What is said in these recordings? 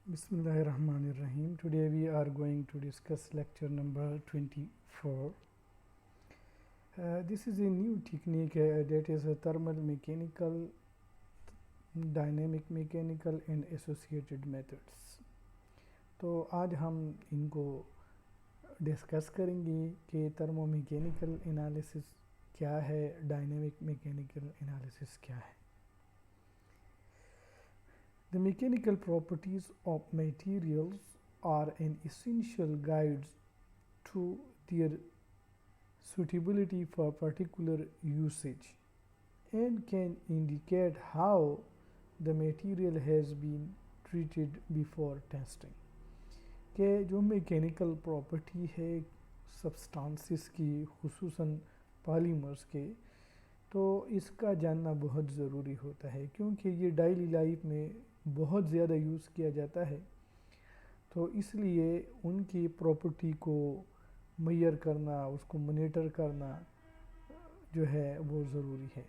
Bismillahirrahmanirrahim. Today we are going to discuss lecture number 24. This is a new technique that is a thermal mechanical, dynamic mechanical and associated methods. तो आज हम इनको discuss करेंगे कि thermomechanical analysis क्या है, dynamic mechanical analysis क्या है. The mechanical properties of materials are an essential guide to their suitability for particular usage and can indicate how the material has been treated before testing. कि जो mechanical property है substances की, खुसूसन polymers के, तो इसका जानना बहुत ज़रूरी होता है क्योंकि ये डेली लाइफ में बहुत ज़्यादा यूज़ किया जाता है. तो इसलिए उनकी प्रॉपर्टी को मेजर करना, उसको मॉनिटर करना जो है वो ज़रूरी है.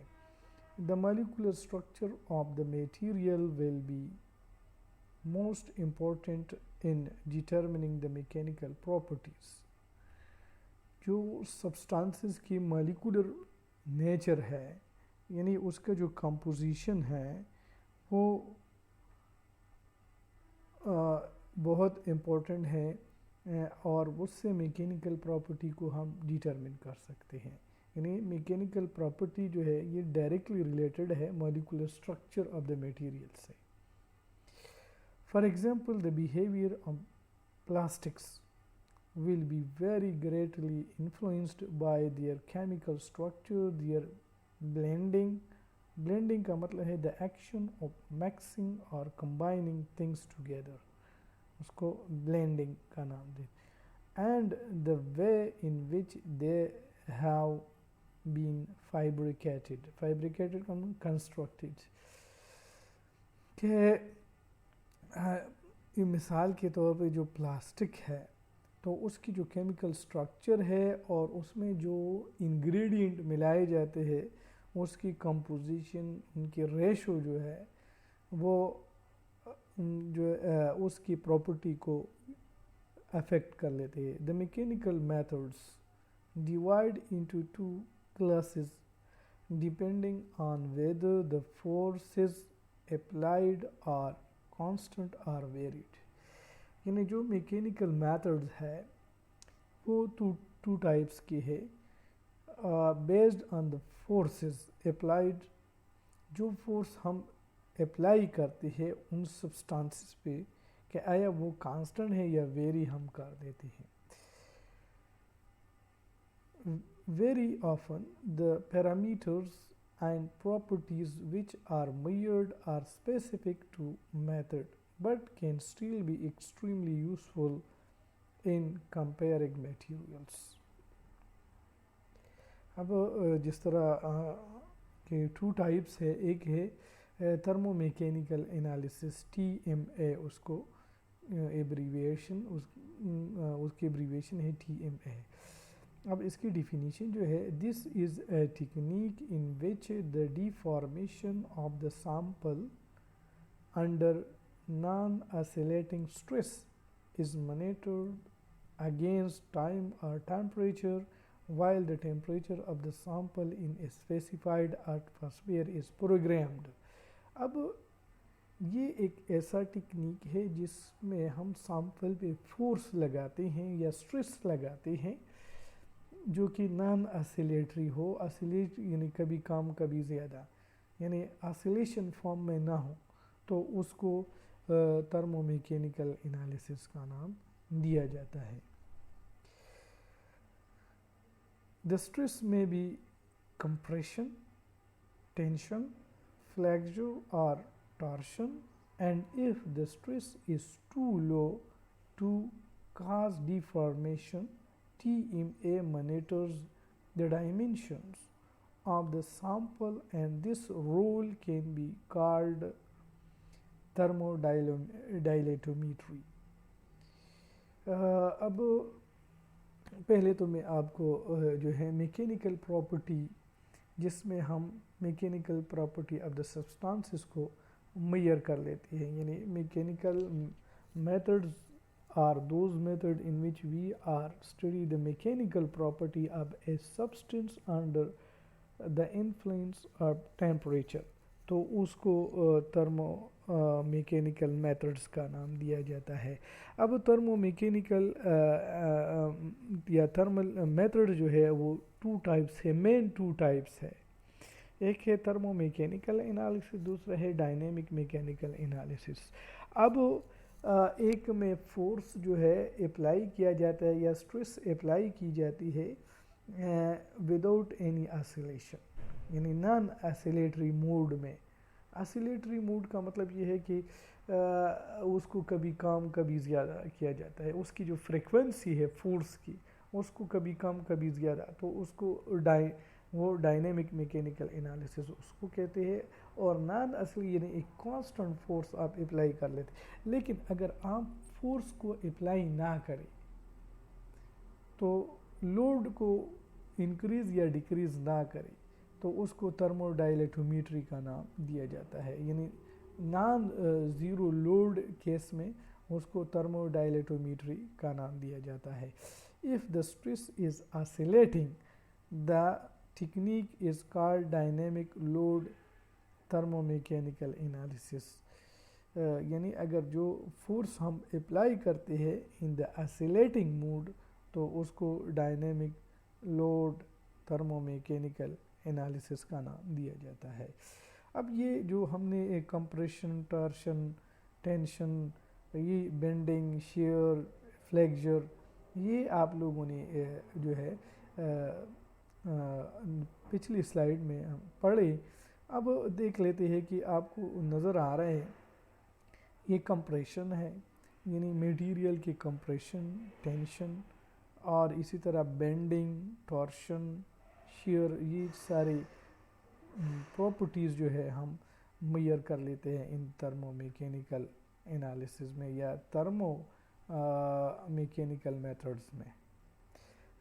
The molecular structure of the material will be most important in determining the mechanical properties. जो सब्सटेंसेस की मॉलिक्यूलर नेचर है, यानी उसका जो कंपोजिशन है वो बहुत इम्पोर्टेंट है और उससे मैकेनिकल प्रॉपर्टी को हम डिटरमिन कर सकते हैं. यानी मैकेनिकल प्रॉपर्टी जो है ये डायरेक्टली रिलेटेड है molecular structure of the material से. For example the behaviour of plastics will be very greatly influenced by their chemical structure, their blending. Blending का मतलब है the action of mixing or combining things together, उसको blending का नाम दे. And the way in which they have been fabricated. Fabricated का मतलब constructed. कि मिसाल के तौर पे जो प्लास्टिक है तो उसकी जो केमिकल स्ट्रक्चर है और उसमें जो इंग्रेडिएंट मिलाए जाते हैं उसकी कंपोजिशन, उनकी रेशो जो है वो जो उसकी प्रॉपर्टी को अफेक्ट कर लेते हैं. The mechanical methods divide into two classes depending on whether the forces applied are constant or varied. यानी जो मैकेनिकल मेथड्स है वो टू टाइप्स की है. Based on the forces applied, जो फोर्स हम अप्लाई करते हैं उन सब्सटेंसेस पे कि आया वो कांस्टेंट है या वेरी हम कर देते हैं. Very often the parameters and properties which are measured are specific to method but can still be extremely useful in comparing materials. अब जिस तरह के टू टाइप्स है, एक है थर्मोमैकेनिकल एनालिसिस TMA, उसको एब्रीविएशन उसकी एब्रीविएशन है TMA. अब इसकी डिफिनीशन जो है, this is a technique in which the deformation of the sample under non-oscillating stress is monitored against time or temperature while the temperature of the sample in a specified atmosphere is programmed. अब ये एक ऐसा technique है जिसमें हम sample पे force लगाते हैं या स्ट्रेस लगाते हैं जो कि नॉन ऑसिलेटरी हो. ऑसिलेट यानी कभी कम कभी ज़्यादा, यानी ऑसिलेशन फॉर्म में ना हो, तो उसको थर्मोमैकेनिकल एनालिसिस का नाम दिया जाता है. The stress may be compression, tension, flexure और torsion, and if the stress is too low to cause deformation, TMA monitors the dimensions of the sample and this role can be called थर्मोडाइलेटोमीट्री. अब पहले तो मैं आपको जो है mechanical property, जिसमें हम mechanical property of the substances को मेजर कर लेते हैं, यानी mechanical methods are those methods in which we are study the mechanical property of a substance under the influence of temperature, तो उसको थर्मो मैकेनिकल मेथड्स का नाम दिया जाता है। अब थर्मो मैकेनिकल या थर्मल मेथड जो है वो टू टाइप्स है, मेन टू टाइप्स है। एक है थर्मो मैकेनिकल एनालिसिस, दूसरा है डायनेमिक मैकेनिकल एनालिसिस। अब एक में फोर्स जो है अप्लाई किया जाता है या स्ट्रेस अप्लाई की जाती है विदाउट एनी ऑसिलेशन, यानी नॉन ऑसिलेटरी मोड में। ऑसिलेटरी मोड का मतलब ये है कि उसको कभी कम कभी ज़्यादा किया जाता है, उसकी जो फ्रीक्वेंसी है फोर्स की उसको कभी कम कभी ज़्यादा, तो उसको वो डायनेमिक मैकेनिकल एनालिसिस उसको कहते हैं। और नॉन असली यानी एक कांस्टेंट फोर्स आप अप्लाई कर लेते, लेकिन अगर आप फोर्स को अप्लाई ना करें तो लोड को इंक्रीज या डिक्रीज ना करें तो उसको थर्मोडायलेटोमीट्री का नाम दिया जाता है। यानी नॉन ज़ीरो लोड केस में उसको थर्मोडायलेटोमीट्री का नाम दिया जाता है। If the stress is oscillating the technique is called dynamic load thermomechanical analysis. यानी अगर जो फोर्स हम अप्लाई करते हैं इन द ऑसिलेटिंग मोड तो उसको डायनेमिक लोड थर्मोमैकेनिकल एनालिसिस का नाम दिया जाता है। अब ये जो हमने कंप्रेशन, टॉर्शन, टेंशन, ये बेंडिंग, शेयर, फ्लेक्चर, ये आप लोगों ने जो है पिछली स्लाइड में हम पढ़े। अब देख लेते हैं कि आपको नज़र आ रहा है ये कंप्रेशन है, यानी मटेरियल की कंप्रेशन, टेंशन, और इसी तरह बेंडिंग, टॉर्शन, शेयर, ये सारी प्रॉपर्टीज़ जो है हम मेजर कर लेते हैं इन थर्मो मैकेनिकल एनालिसिस में या थर्मो मैकेनिकल मेथड्स में।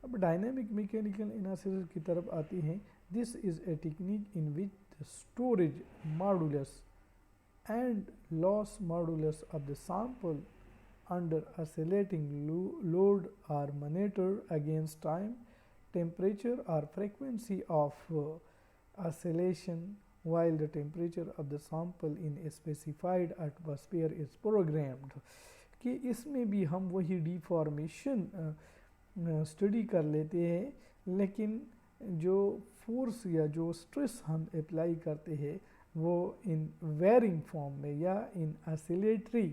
अब डायनेमिक मैकेनिकल एनालिसिस की तरफ आती हैं। This is a technique in which the storage modulus and loss modulus of the sample under oscillating load are monitored against time, temperature or frequency of oscillation, while the temperature of the sample in a specified atmosphere is programmed। कि इसमें भी हम वही deformation study कर लेते हैं, लेकिन जो फोर्स या जो स्ट्रेस हम अप्लाई करते हैं वो इन वेरिंग फॉर्म में या इन ऑसिलेटरी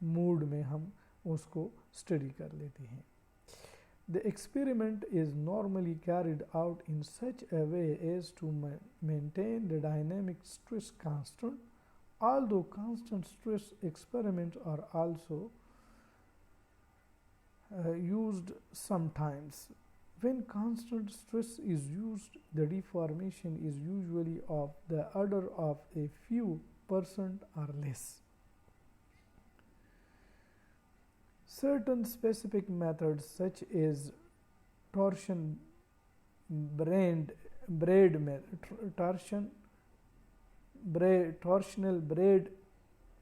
मूड में हम उसको स्टडी कर लेते हैं। The experiment is normally carried out in such a way as to maintain the dynamic stress constant, although constant stress experiments are also used sometimes. When constant stress is used, the deformation is usually of the order of a few % or less. Certain specific methods such as torsional braid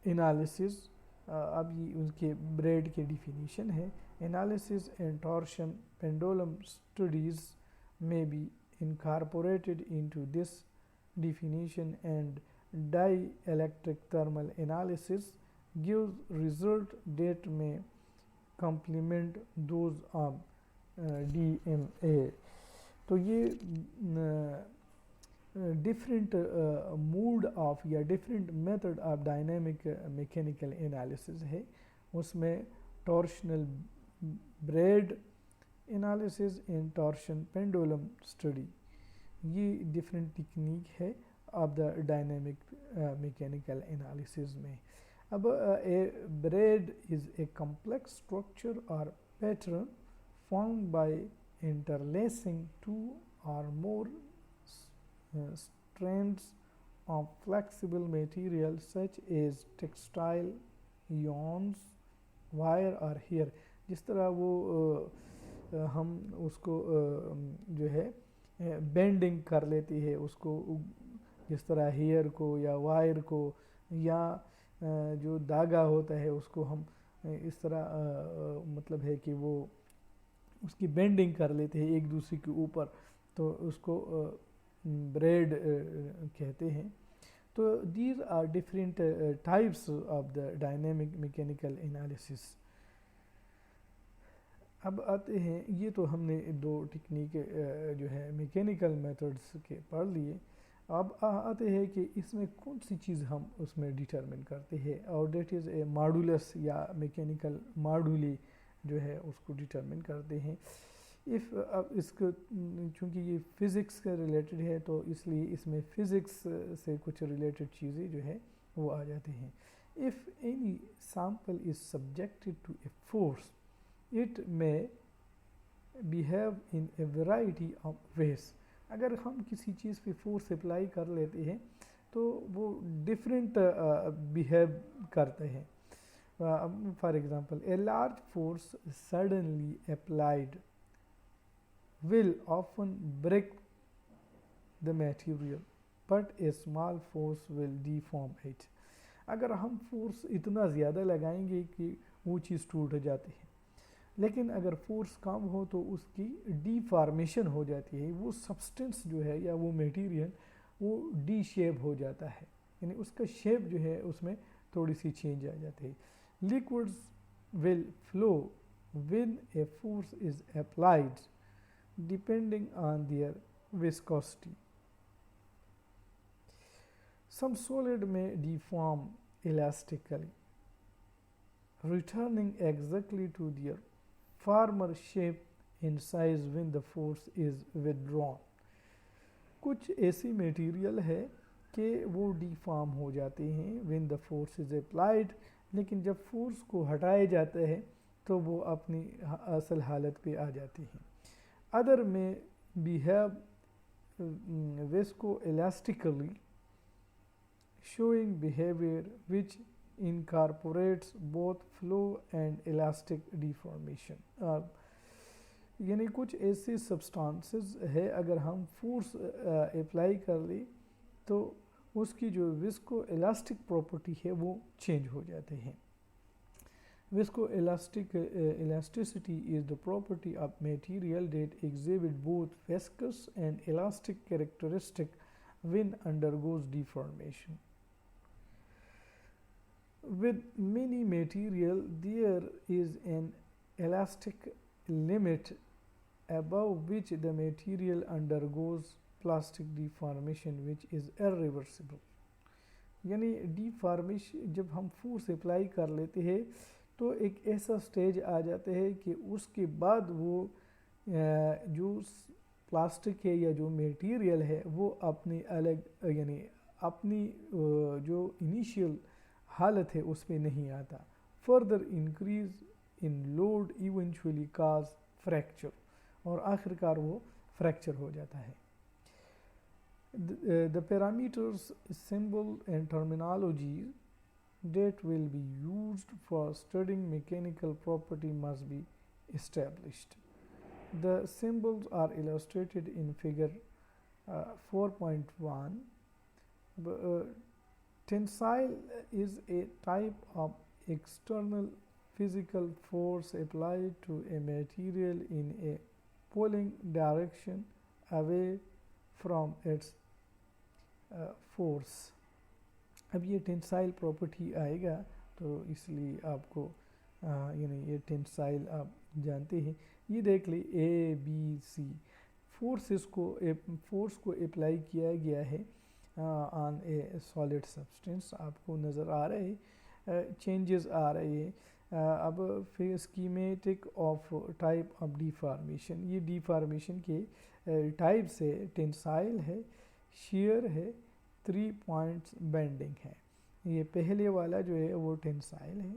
analysis, अब ये उनके bread के definition है। Analysis and torsion pendulum studies may be incorporated into this definition, and dielectric thermal analysis gives result that may complement those of DMA। तो ये different mood off या different method of dynamic mechanical analysis है। उसमें torsional bread analysis and torsion pendulum study, ये different technique है of the dynamic mechanical analysis में। अब a braid is a complex structure or pattern formed by interlacing two or more strands of flexible material such as textile, yarns, wire or hair। जिस तरह वो हम उसको जो है बेंडिंग कर लेती है उसको, जिस तरह हेयर को या वायर को या जो धागा होता है उसको हम इस तरह मतलब है कि वो उसकी बेंडिंग कर लेते हैं एक दूसरे के ऊपर, तो उसको ब्रेड कहते हैं। तो these are different types of the dynamic mechanical analysis. अब आते हैं, ये तो हमने दो टेक्निक जो है मैकेनिकल मेथड्स के पढ़ लिए। अब आते हैं कि इसमें कौन सी चीज़ हम उसमें डिटरमिन करते हैं, और डेट इज़ ए मॉडुलस या मैकेनिकल मॉडुली जो है उसको डिटरमिन करते हैं। इफ़ अब इसको चूँकि ये फ़िज़िक्स के रिलेटेड है तो इसलिए इसमें फ़िज़िक्स से कुछ रिलेटेड चीज़ें जो है वो आ जाती हैं। If any sample is subjected to a force it may behave in a variety of ways. अगर हम किसी चीज़ पे फोर्स अप्लाई कर लेते हैं तो वो डिफरेंट बिहेव करते हैं। For example, a large force suddenly applied will often break the material but a small force will deform it. अगर हम फोर्स इतना ज़्यादा लगाएंगे कि वो चीज़ टूट जाती है, लेकिन अगर फोर्स कम हो तो उसकी डीफॉर्मेशन हो जाती है, वो सब्सटेंस जो है या वो मटेरियल वो डी शेप हो जाता है, यानी उसका शेप जो है उसमें थोड़ी सी चेंज आ जाती है। Liquids will flow when a force is applied depending on their viscosity. Some solid may deform elastically, returning exactly to their former shape and size when the force is withdrawn. कुछ ऐसी material है कि वो deform हो जाते हैं when the force is applied, लेकिन जब फोर्स को हटाया जाता है तो वो अपनी असल हालत पे आ जाती हैं। Other may behave viscoelastically, showing behavior which incorporates both flow and elastic deformation. यानी कुछ ऐसे सब्सटेंसेस है अगर हम फोर्स अप्लाई कर ले तो उसकी जो विस्को इलास्टिक प्रॉपर्टी है वो चेंज हो जाते हैं। Viscoelasticity is the property of material that exhibit both viscous and elastic characteristic when undergoes deformation. With many material, there is an elastic limit above which the material undergoes plastic deformation which is irreversible. यानी deformation जब हम force apply कर लेते हैं तो एक ऐसा stage आ जाता है कि उसके बाद वो जो प्लास्टिक है या जो मटेरियल है वो अपनी अलग यानी अपनी जो इनिशियल हालत है उस पर नहीं आता। Further increase in load eventually cause fracture, और आखिरकार वो फ्रैक्चर हो जाता है। The parameters, symbol and terminology that will be used for studying mechanical property must be established. The symbols are illustrated in figure 4.1. Tensile is a type of external physical force applied to a material in a pulling direction away from its force. अब ये tensile property आएगा तो इसलिए आपको यानी ये tensile आप जानते हैं। ये देख ले ए बी सी फोर्स को अप्लाई किया गया है ऑन ए सॉलिड सब्सटेंस, आपको नज़र आ रहे हैं चेंजेस आ रहे हैं। अब फिर schematic of type of deformation, ये डिफॉर्मेशन के टाइप्स है, टेंसाइल है, शेयर है, 3 पॉइंट्स बेंडिंग है। ये पहले वाला जो है वो टेंसाइल है,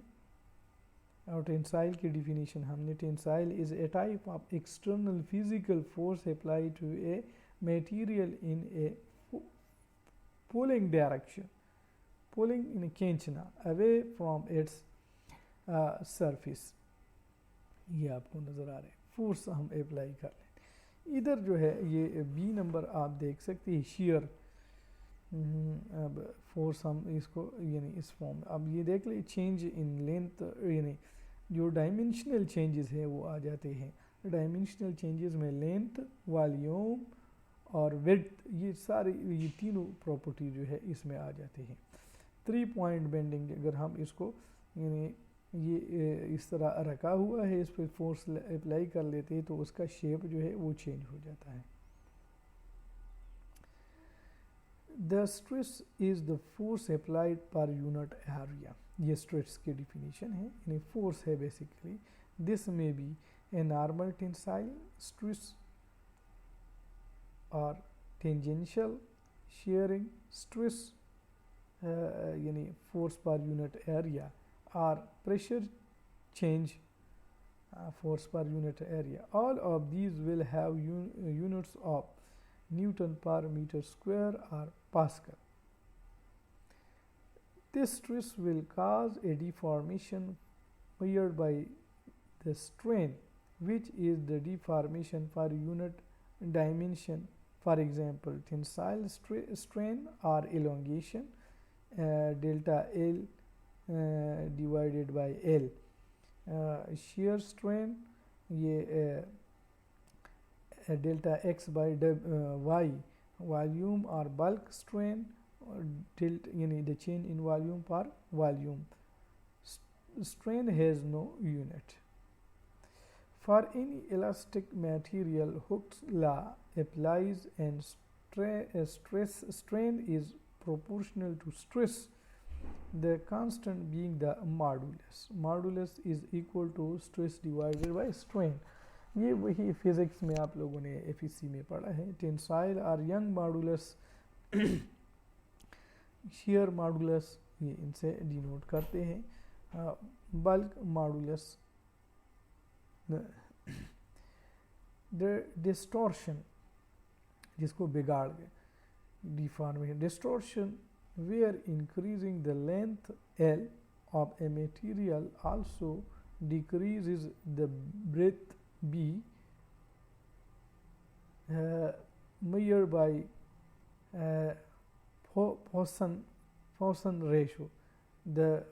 और टेंसाइल की डिफिनीशन हमने, tensile is a type of external physical force apply to a material in a pulling direction, pulling इन खींचना अवे फ्रॉम इट्स सरफेस। ये आपको नज़र आ रहा है, फोर्स हम अप्लाई कर लें। इधर जो है ये बी नंबर आप देख सकते हैं, शेयर। अब फोर्स हम इसको यानी इस फॉर्म में, अब ये देख ली चेंज इन लेंथ, यानी जो डायमेंशनल चेंजेस है वो आ जाते हैं। डायमेंशनल चेंजेस में लेंथ, वॉल्यूम और विड्थ, ये सारे ये तीनों प्रॉपर्टी जो है इसमें आ जाते हैं। 3 पॉइंट बेंडिंग, अगर हम इसको यानी ये इस तरह रखा हुआ है, इस पर फोर्स अप्लाई कर लेते हैं तो उसका शेप जो है वो चेंज हो जाता है। The stress is the force applied per unit area, ये स्ट्रेस की डिफिनीशन है, यानी फोर्स है basically. This may be a normal tensile stress और टेंजेंशियल शेयरिंग स्ट्रेस, यानी force per unit area, or pressure change force per unit area. All of these will have units of Newton per meter square or Pascal. This stress will cause a deformation measured by the strain, which is the deformation per unit dimension. For example, tensile strain or elongation, delta L divided by L. shear strain, ये delta x by y. Volume or bulk strain, यानी the change in volume per volume. Strain has no unit. For any elastic material, Hooke's law applies and strain is proportional to stress, the constant being the modulus. Modulus is equal to stress divided by strain. ये वही physics में आप लोगों ने FEC में पढ़ा है। Tensile और यंग मॉडुलस, शियर मॉडुलस, ये इनसे डिनोट करते हैं। बल्क मॉडुलस, डिस्टॉर्शन, जिसको बिगाड़ के deformation, distortion where increasing the length L of a material also decreases the breadth B, measured by Poisson ratio. The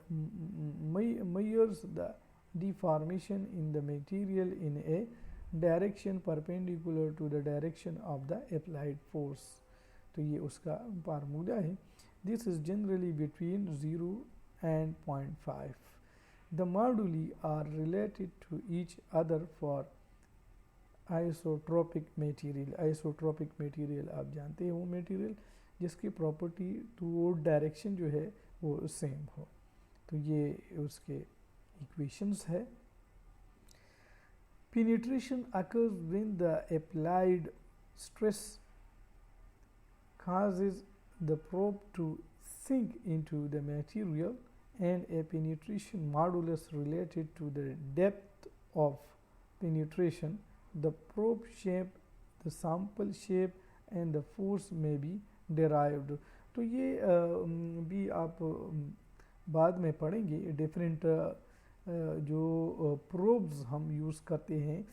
measures the deformation in the material in a direction perpendicular to the direction of the applied force. तो ये उसका formula है। This is generally between 0 and 0.5. The moduli are related to each other for isotropic material. Isotropic material आप जानते हैं वो material जिसकी property toward direction जो है वो same हो। तो ये उसके equations है। Penetration occurs when the applied stress causes the probe to sink into the material, and a penetration modulus related to the depth of penetration, the probe shape, the sample shape and the force may be derived. तो ये भी आप बाद में पढ़ेंगे। Different जो probes हम use करते हैं,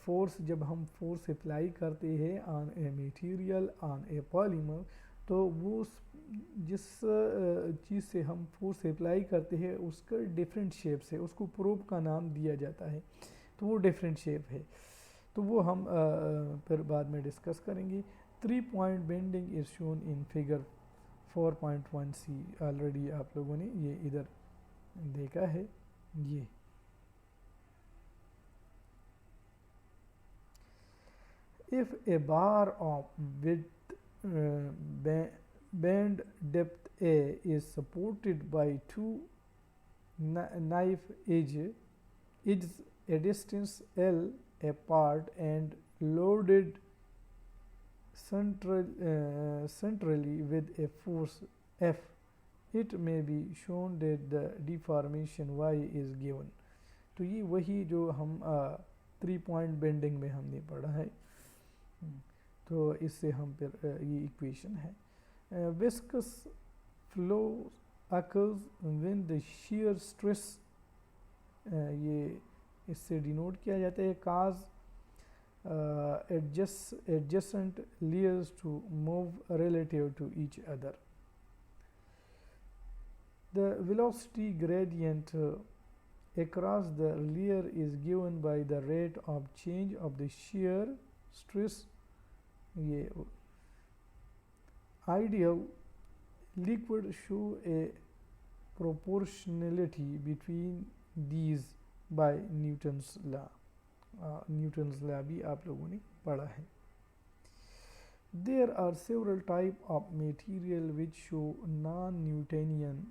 फोर्स जब हम फोर्स अप्लाई करते हैं on a material, on A polymer, तो वो जिस चीज़ से हम फोर्स अप्लाई करते हैं उसका डिफरेंट शेप्स है, उसको प्रोब का नाम दिया जाता है, तो वो डिफरेंट शेप है। तो वो हम फिर बाद में डिस्कस करेंगे। 3 point bending is shown in figure 4.1c। Already आप लोगों ने ये इधर देखा है। ये if a bar of width band depth A is supported by two knife edges a distance L apart and loaded centrally with a force F, it may be shown that the deformation Y is given. तो ये वही जो हम 3 point bending में हमने पढ़ा है, तो इससे हम फिर ये इक्वेशन है। Viscous flow occurs when the shear stress, ये इससे डिनोट किया जाता है cause adjacent layers to move relative to each other. The velocity gradient across the layer is given by the rate of change of the shear stress. ये ideal liquid show a proportionality between these by Newton's law. Newton's law भी आप लोगों ने पढ़ा है. There are several types of material which show non-Newtonian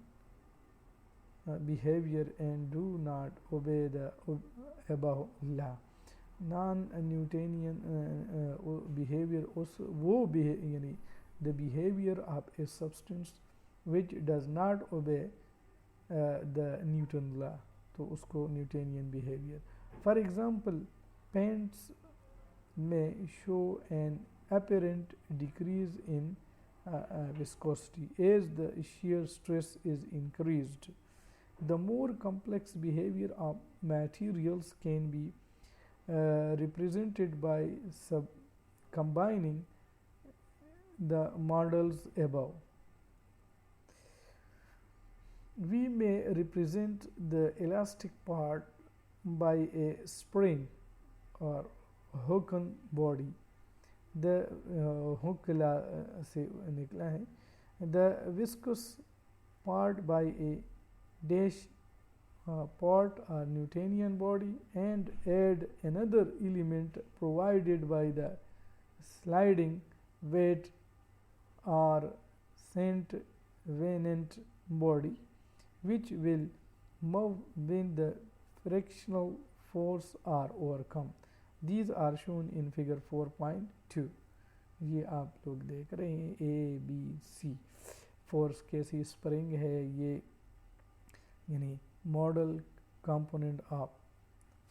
behavior and do not obey the above law. Non-Newtonian behavior also वो यानी the behavior of a substance which does not obey the Newton law, तो उसको Newtonian behavior. For example, paints may show an apparent decrease in viscosity as the shear stress is increased. The more complex behavior of materials can be represented by combining the models above. We may represent the elastic part by a spring or hooken body. The hook से निकला है. The viscous part by a dash part or Newtonian body, and add another element provided by the sliding weight or Saint Venant body, which will move when the frictional force are overcome. These are shown in figure 4.2. ये आप लोग देख रहे हैं A B C force कैसी spring है ये यानी model component of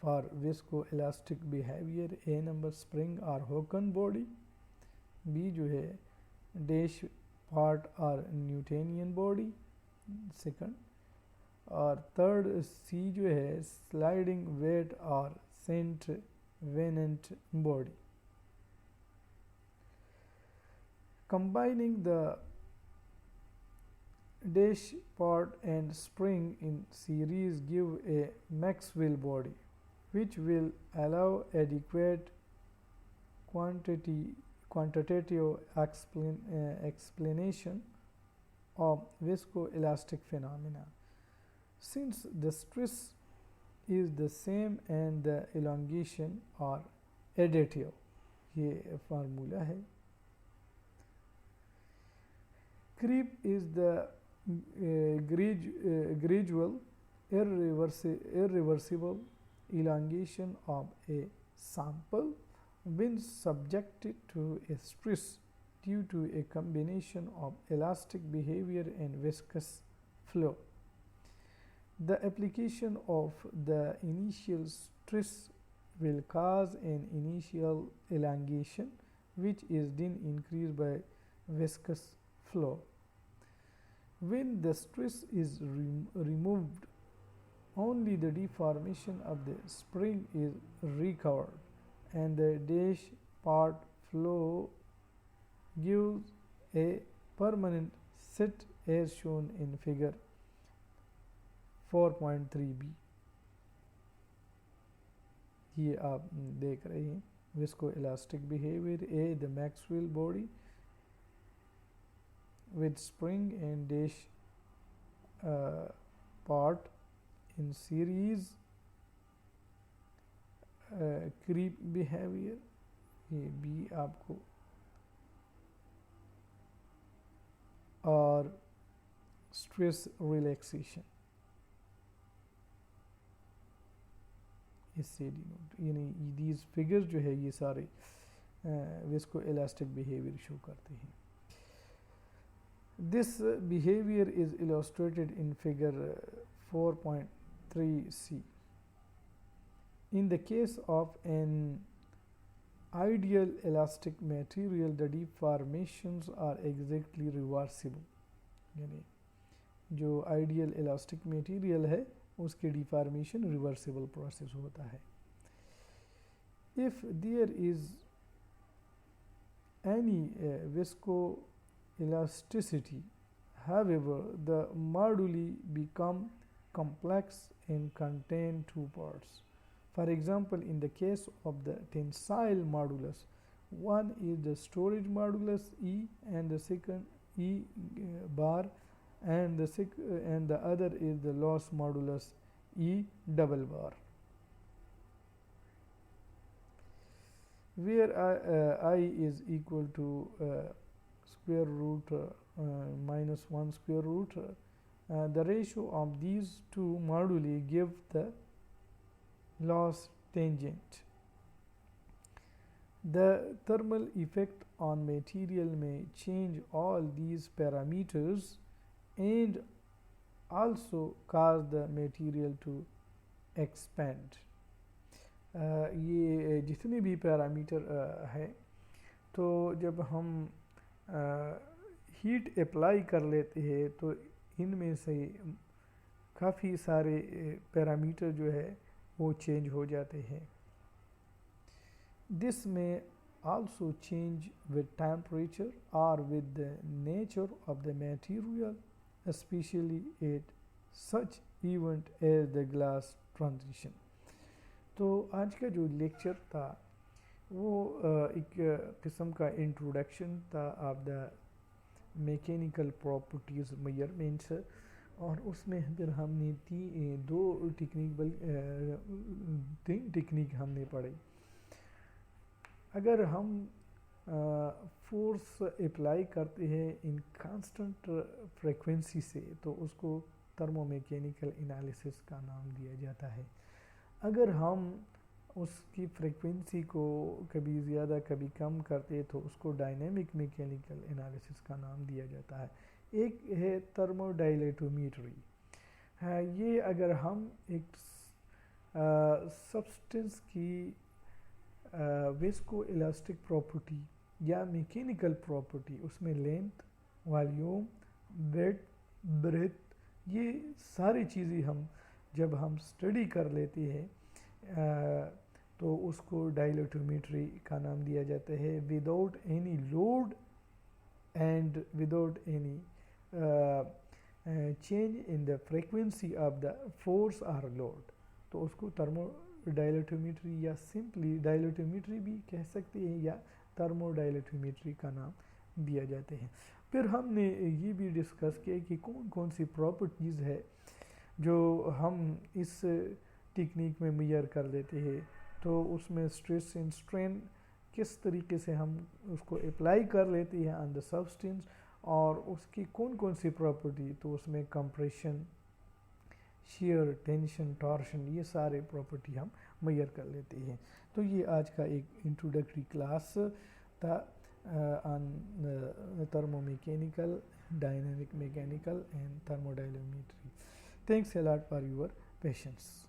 for viscoelastic behaviour. A number spring और होकन बॉडी, बी जो है डैश पार्ट और न्यूटोनियन बॉडी सेकंड, और थर्ड सी जो है स्लाइडिंग वेट और Saint Venant body. Combining the dash part and spring in series give a Maxwell body, which will allow adequate quantitative explanation of viscoelastic phenomena. Since the stress is the same and the elongation are additive, ये formula है. Creep is the gradual irreversible elongation of a sample when subjected to a stress due to a combination of elastic behavior and viscous flow. The application of the initial stress will cause an initial elongation, which is then increased by viscous flow. When the stress is removed, only the deformation of the spring is recovered, and the dash part flow gives a permanent set as shown in figure 4.3b. ये आप देख रहे हैं viscoelastic behavior. A, the Maxwell body with spring and dash part in series, creep behavior. ये B आपको और stress relaxation इससे denote, यानी these figures जो है ये सारे viscoelastic behavior शो करते हैं. This behavior is illustrated in figure 4.3c. In the case of an ideal elastic material, the deformations are exactly reversible. यानी जो ideal elastic material है उसके deformation reversible process होता है. If there is any viscoelasticity, however, the moduli become complex and contain two parts. For example, in the case of the tensile modulus, one is the storage modulus E and the second E bar, and the other is the loss modulus E double bar, where I is equal to square root minus 1 square root. The ratio of these two moduli give the loss tangent. The thermal effect on material may change all these parameters and also cause the material to expand. ये जितने भी parameter है, तो जब हम heat apply कर लेते हैं तो इनमें से काफ़ी सारे पैरामीटर जो है वो चेंज हो जाते हैं. This may also change with temperature or with the nature of the material, especially at such event as the glass transition. तो आज का जो लेक्चर था वो एक किस्म का इंट्रोडक्शन था of the mechanical properties measurements, और उसमें फिर हमने तीन टेक्निक हमने पढ़ी. अगर हम फोर्स अप्लाई करते हैं इन कांस्टेंट फ्रीक्वेंसी से तो उसको थर्मोमैकेनिकल एनालिसिस का नाम दिया जाता है. अगर हम उसकी फ्रीक्वेंसी को कभी ज़्यादा कभी कम करते हैं तो उसको डायनेमिक मैकेनिकल एनालिसिस का नाम दिया जाता है. एक है थर्मोडाइलेटोमीट्री. ये अगर हम एक सब्सटेंस की विस्को इलास्टिक प्रॉपर्टी या मैकेनिकल प्रॉपर्टी, उसमें लेंथ, वॉल्यूम, वेट, ब्रेथ, ये सारी चीज़ें जब हम स्टडी कर लेते हैं तो उसको डाइलेटोमीट्री का नाम दिया जाता है. Without any load and without any change in the frequency of the force और लोड, तो उसको थर्मोडाइलेटोमीट्री या सिंपली डाइलेटोमीट्री भी कह सकते हैं या थर्मोडाइलेटोमीट्री का नाम दिया जाते हैं. फिर हमने ये भी डिस्कस किया कि कौन कौन सी प्रॉपर्टीज़ है जो हम इस टेक्निक में मेजर कर लेते हैं. तो उसमें स्ट्रेस एंड स्ट्रेन किस तरीके से हम उसको अप्लाई कर लेते हैं ऑन द सब्सटेंस, और उसकी कौन कौन सी प्रॉपर्टी, तो उसमें कंप्रेशन, शेयर, टेंशन, टॉर्शन, ये सारे प्रॉपर्टी हम मेजर कर लेते हैं. तो ये आज का एक इंट्रोडक्टरी क्लास था on thermomechanical, dynamic mechanical and thermodynamic. Thanks a lot for your patience.